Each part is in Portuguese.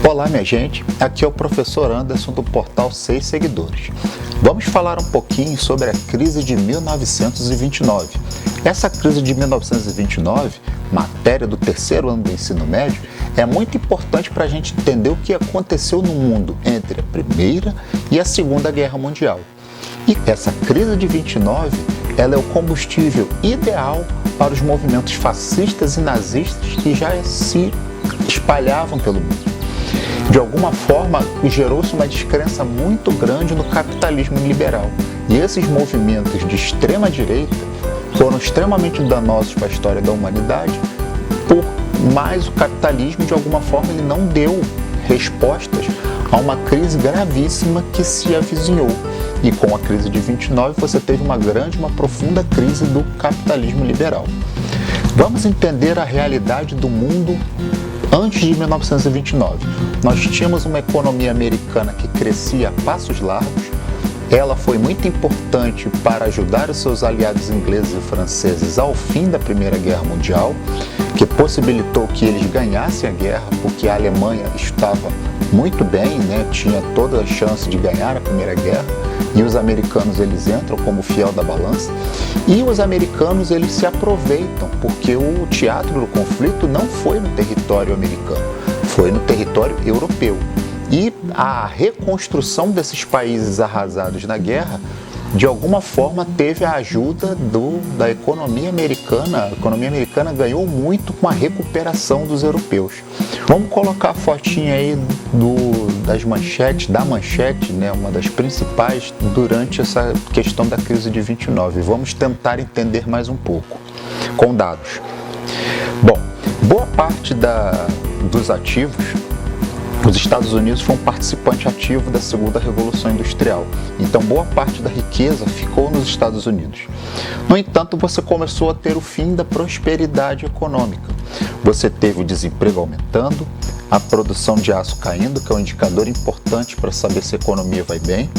Olá, minha gente, aqui é o professor Anderson do portal 6 Seguidores. Vamos falar um pouquinho sobre a crise de 1929. Essa crise de 1929, matéria do terceiro ano do ensino médio, é muito importante para a gente entender o que aconteceu no mundo entre a Primeira e a Segunda Guerra Mundial. E essa crise de 29, ela é o combustível ideal para os movimentos fascistas e nazistas que já se espalhavam pelo mundo. De alguma forma, gerou-se uma descrença muito grande no capitalismo liberal. E esses movimentos de extrema direita foram extremamente danosos para a história da humanidade, mas o capitalismo, de alguma forma, ele não deu respostas a uma crise gravíssima que se avizinhou. E com a crise de 29, você teve uma profunda crise do capitalismo liberal. Vamos entender a realidade do mundo antes de 1929. Nós tínhamos uma economia americana que crescia a passos largos. Ela foi muito importante para ajudar os seus aliados ingleses e franceses ao fim da Primeira Guerra Mundial, que possibilitou que eles ganhassem a guerra, porque a Alemanha estava muito bem, tinha toda a chance de ganhar a Primeira Guerra, e os americanos eles entram como fiel da balança, e os americanos eles se aproveitam, porque o teatro do conflito não foi no território americano, foi no território europeu. E a reconstrução desses países arrasados na guerra, de alguma forma, teve a ajuda da economia americana. A economia americana ganhou muito com a recuperação dos europeus. Vamos colocar a fotinha aí da manchete, uma das principais durante essa questão da crise de 29. Vamos tentar entender mais um pouco, com dados. Bom, boa parte dos ativos, os Estados Unidos foi um participante ativo da segunda Revolução Industrial, então boa parte da riqueza ficou nos Estados Unidos. No entanto, você começou a ter o fim da prosperidade econômica. Você teve o desemprego aumentando, a produção de aço caindo, que é um indicador importante para saber se a economia vai bem.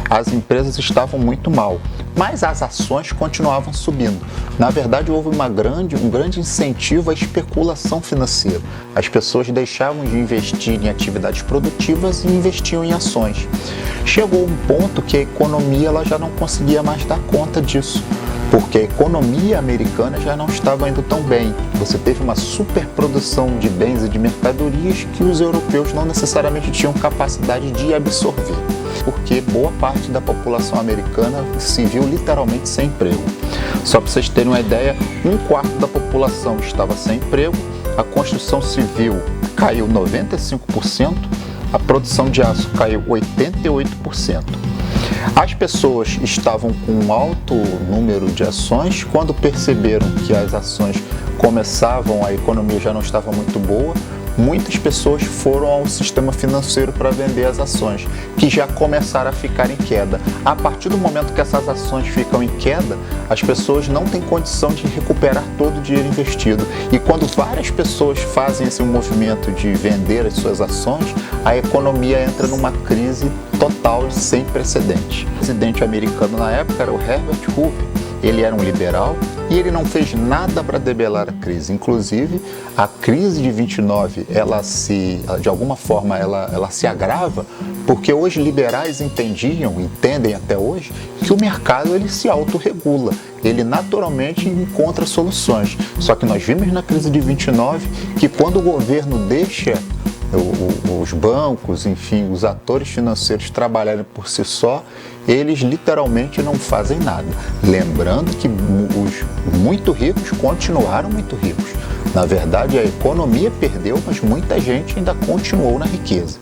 As empresas estavam muito mal, mas as ações continuavam subindo. Na verdade, houve um grande incentivo à especulação financeira. As pessoas deixavam de investir em atividades produtivas e investiam em ações. Chegou um ponto que a economia ela já não conseguia mais dar conta disso, porque a economia americana já não estava indo tão bem. Você teve uma superprodução de bens e de mercadorias que os europeus não necessariamente tinham capacidade de absorver, porque boa parte da população americana se viu literalmente sem emprego. Só para vocês terem uma ideia, 1/4 da população estava sem emprego, a construção civil caiu 95%, a produção de aço caiu 88%. As pessoas estavam com um alto número de ações. Quando perceberam que as ações a economia já não estava muito boa, muitas pessoas foram ao sistema financeiro para vender as ações, que já começaram a ficar em queda. A partir do momento que essas ações ficam em queda, as pessoas não têm condição de recuperar todo o dinheiro investido. E quando várias pessoas fazem esse movimento de vender as suas ações, a economia entra numa crise total sem precedente. O presidente americano na época era o Herbert Hoover. Ele era um liberal e ele não fez nada para debelar a crise. Inclusive, a crise de 29, de alguma forma, ela se agrava, porque hoje liberais entendem até hoje, que o mercado ele se autorregula. Ele naturalmente encontra soluções. Só que nós vimos na crise de 29 que quando o governo deixa os bancos, enfim, os atores financeiros trabalharem por si só, eles literalmente não fazem nada. Lembrando que os muito ricos continuaram muito ricos. Na verdade, a economia perdeu, mas muita gente ainda continuou na riqueza.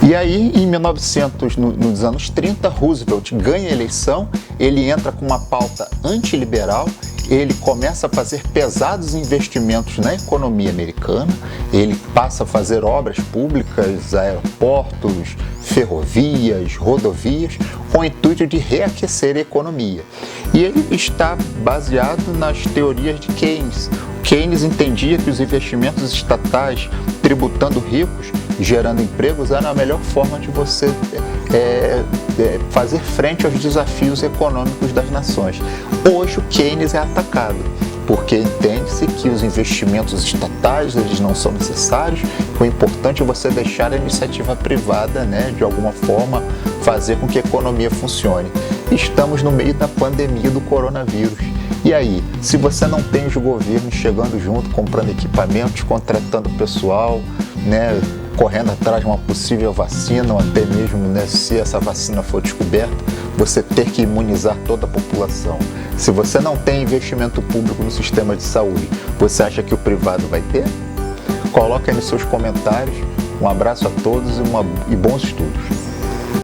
E aí, em 1900, nos anos 30, Roosevelt ganha a eleição, ele entra com uma pauta antiliberal, ele começa a fazer pesados investimentos na economia americana, ele passa a fazer obras públicas, aeroportos, ferrovias, rodovias, com o intuito de reaquecer a economia. E ele está baseado nas teorias de Keynes. Keynes entendia que os investimentos estatais tributando ricos, gerando empregos, era a melhor forma de você fazer frente aos desafios econômicos das nações. Hoje o Keynes é atacado. porque entende-se que os investimentos estatais eles não são necessários. O importante é você deixar a iniciativa privada, né, de alguma forma, fazer com que a economia funcione. Estamos no meio da pandemia do coronavírus. E aí, se você não tem os governos chegando junto, comprando equipamentos, contratando pessoal, né, correndo atrás de uma possível vacina, ou até mesmo, né, se essa vacina for descoberta, você ter que imunizar toda a população. Se você não tem investimento público no sistema de saúde, você acha que o privado vai ter? Coloque aí nos seus comentários. Um abraço a todos e bons estudos.